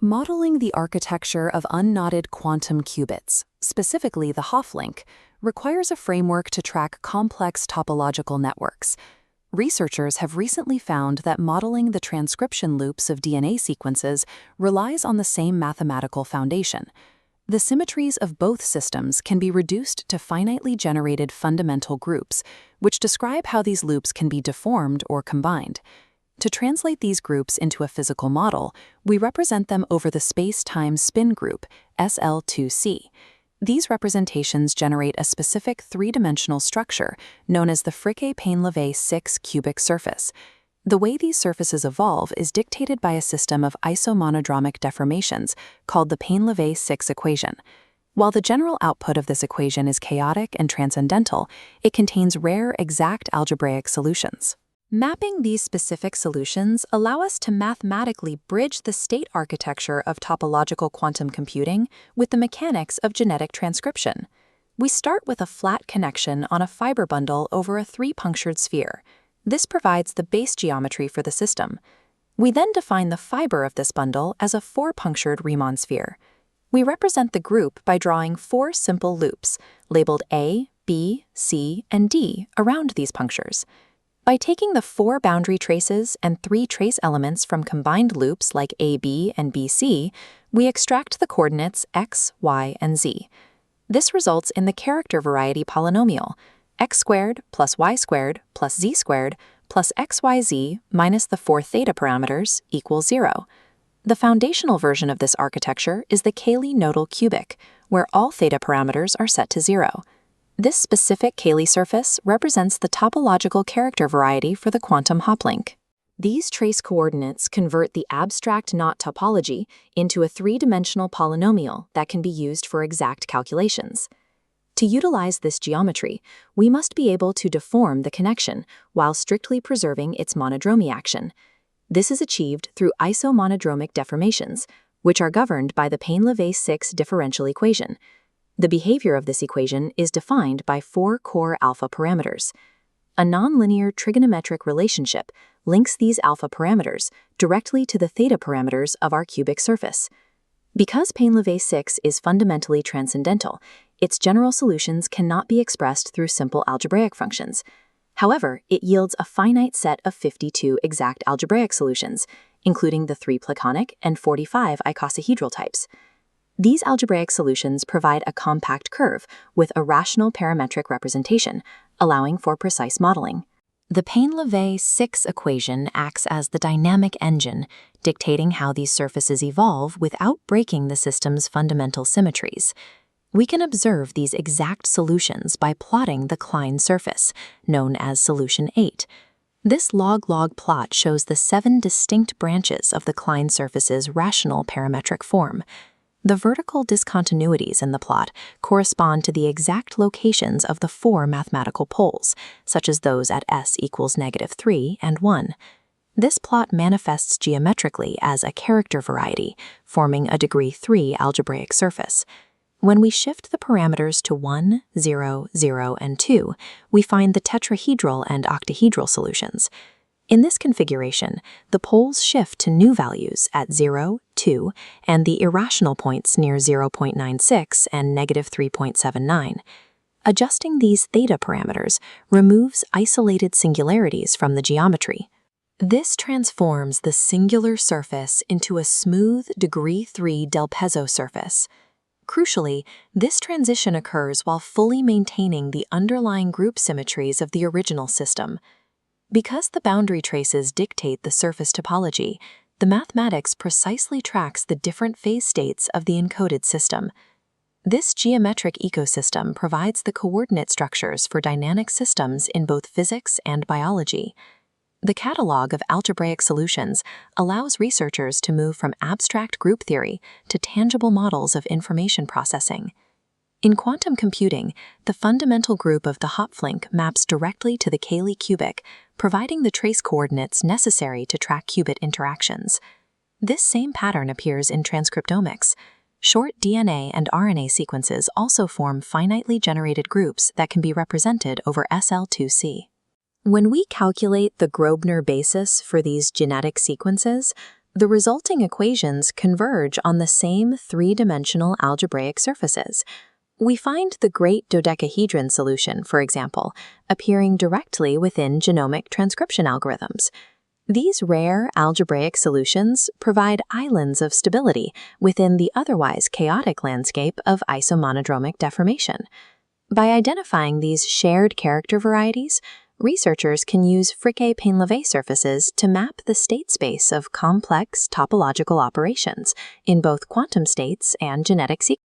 Modeling the architecture of unknotted quantum qubits, specifically the Hopf-link, requires a framework to track complex topological networks. Researchers have recently found that modeling the transcription loops of DNA sequences relies on the same mathematical foundation. The symmetries of both systems can be reduced to finitely generated fundamental groups, which describe how these loops can be deformed or combined. To translate these groups into a physical model, we represent them over the space-time spin group, SL2C. These representations generate a specific three-dimensional structure known as the Fricke Painlevé 6 cubic surface. The way these surfaces evolve is dictated by a system of isomonodromic deformations called the Painlevé 6 equation. While the general output of this equation is chaotic and transcendental, it contains rare exact algebraic solutions. Mapping these specific solutions allow us to mathematically bridge the state architecture of topological quantum computing with the mechanics of genetic transcription. We start with a flat connection on a fiber bundle over a three-punctured sphere. This provides the base geometry for the system. We then define the fiber of this bundle as a four-punctured Riemann sphere. We represent the group by drawing four simple loops, labeled A, B, C, and D, around these punctures. By taking the four boundary traces and three trace elements from combined loops like AB and BC, we extract the coordinates x, y, and z. This results in the character variety polynomial, x squared plus y squared plus z squared plus xyz minus the four theta parameters equals 0. The foundational version of this architecture is the Cayley nodal cubic, where all theta parameters are set to 0. This specific Cayley surface represents the topological character variety for the quantum Hopf-link. These trace coordinates convert the abstract knot topology into a three-dimensional polynomial that can be used for exact calculations. To utilize this geometry, we must be able to deform the connection while strictly preserving its monodromy action. This is achieved through isomonodromic deformations, which are governed by the Painlevé 6 differential equation. The behavior of this equation is defined by four core alpha parameters. A nonlinear trigonometric relationship links these alpha parameters directly to the theta parameters of our cubic surface. Because Painlevé 6 is fundamentally transcendental, its general solutions cannot be expressed through simple algebraic functions. However, it yields a finite set of 52 exact algebraic solutions, including the 3 Platonic and 45 icosahedral types. These algebraic solutions provide a compact curve with a rational parametric representation, allowing for precise modeling. The Painlevé 6 equation acts as the dynamic engine, dictating how these surfaces evolve without breaking the system's fundamental symmetries. We can observe these exact solutions by plotting the Klein surface, known as solution 8. This log-log plot shows the 7 distinct branches of the Klein surface's rational parametric form. The vertical discontinuities in the plot correspond to the exact locations of the 4 mathematical poles, such as those at s equals -3 and 1. This plot manifests geometrically as a character variety, forming a degree 3 algebraic surface. When we shift the parameters to 1, 0, 0, and 2, we find the tetrahedral and octahedral solutions. In this configuration, the poles shift to new values at 0, 2, and the irrational points near 0.96 and -3.79. Adjusting these theta parameters removes isolated singularities from the geometry. This transforms the singular surface into a smooth degree 3 del Pezzo surface. Crucially, this transition occurs while fully maintaining the underlying group symmetries of the original system. Because the boundary traces dictate the surface topology, the mathematics precisely tracks the different phase states of the encoded system. This geometric ecosystem provides the coordinate structures for dynamic systems in both physics and biology. The catalog of algebraic solutions allows researchers to move from abstract group theory to tangible models of information processing. In quantum computing, the fundamental group of the Hopf-link maps directly to the Cayley cubic, providing the trace coordinates necessary to track qubit interactions. This same pattern appears in transcriptomics. Short DNA and RNA sequences also form finitely generated groups that can be represented over SL2C. When we calculate the Grobner basis for these genetic sequences, The resulting equations converge on the same three-dimensional algebraic surfaces. We find the great dodecahedron solution, for example, appearing directly within genomic transcription algorithms. These rare algebraic solutions provide islands of stability within the otherwise chaotic landscape of isomonodromic deformation. By identifying these shared character varieties, researchers can use Fricke Painlevé surfaces to map the state space of complex topological operations in both quantum states and genetic sequences.